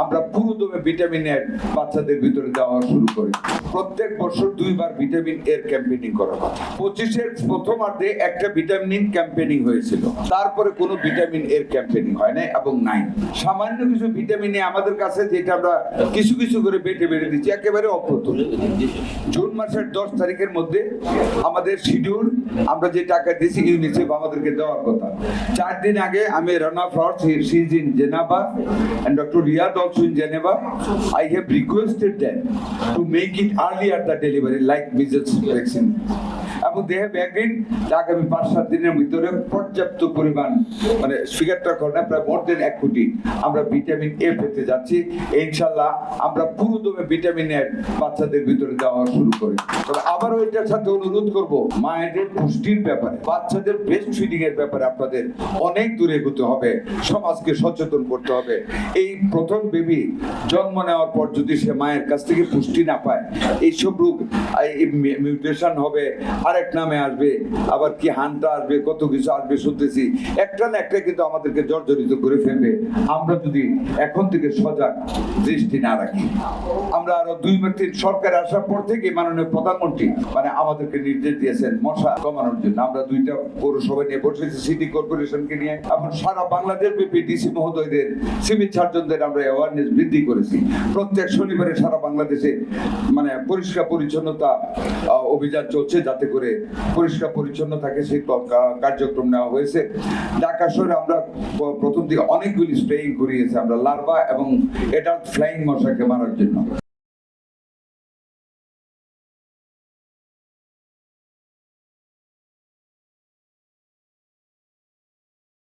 আমরা পুরোদমে ভিটামিন এর বাচ্চাদের ভিতরে দেওয়া শুরু করি। প্রত্যেক বছর 2 বার ভিটামিন এর ক্যাম্পেইনিং করা হয়। 25-এর প্রথমার্ধে একটা ভিটামিন ক্যাম্পেইনিং হয়েছিল, তারপরে কোনো ভিটামিন এর ক্যাম্পেইনিং হয় না এবং নাই। সামান্য কিছু ভিটামিন এ আমাদের কাছে, যেটা আমরা কিছু কিছু করে বেটে দিচ্ছি, একেবারে অপ্রতুল। জুন মাসের 10 তারিখের মধ্যে আমাদের শিডিউল, আমরা যে টাকা দিয়েছি ইউনিসেফ আমাদেরকে দেওয়ার কথা। 4 দিন আগে আমি Rana fraud, she is in Geneva and Dr. Riyad also in Geneva. I have requested them to make it earlier the delivery like measles vaccine. এবং they have agreed আগামী 5-7 দিনের ভিতরে পর্যাপ্ত পরিমাণ, মানে ফিগারটা করা প্রায় মোর দেন 1 কোটি আমরা ভিটামিন এ পেতে যাচ্ছি। ইনশাআল্লাহ আমরা পুরোদমে ভিটামিন এর বাচ্চাদের ভিতরে দেওয়া শুরু করি। তবে আবারও এটার সাথে অনুরোধ করব, মায়েদের পুষ্টির ব্যাপারে, বাচ্চাদের ব্রেস্ট ফিডিং এর ব্যাপারে আপনাদের অনেক দূরে এগোতে হবে, সমাজকে সচেতন করতে হবে। এই প্রথম বেবি জন্ম নেওয়ার পর যদি সে মায়ের কাছ থেকে পুষ্টি না পায়, এইসব রোগ, মিউটেশন হবে, আরেক নামে আসবে, আবার কি হান্টা আসবে, কত কিছু আসবে শুনতেছি। একটা না একটা কিন্তু আমাদেরকে জর্জরিত করে ফেলবে আমরা যদি এখন থেকে সজাগ দৃষ্টি না রাখি। আমরা আরো 2-3 সরকার আসার পর থেকে মাননীয় প্রধানমন্ত্রী আমাদেরকে নির্দেশ দিয়েছেন মশা কমানোর জন্য। আমরা 2টা পৌরসভা নিয়ে বসেছি, সিটি কর্পোরেশনকে নিয়ে। এখন সারা বাংলাদেশ ব্যাপী ডিসি মহোদয়দের, সিভিল সার্জনদের আমরা অ্যাওয়ারনেস বৃদ্ধি করেছি। প্রত্যেক শনিবারে সারা বাংলাদেশে পরিষ্কার পরিচ্ছন্নতা অভিযান চলছে, যাতে করে পরিষ্কার পরিচ্ছন্ন থাকে সেই কার্যক্রম নেওয়া হয়েছে। ঢাকা শহরে আমরা প্রথম দিকে অনেকগুলি স্প্রেইং করিয়েছি আমরা লার্ভা এবং অ্যাডাল্ট ফ্লাইং মশাকে মারার জন্য।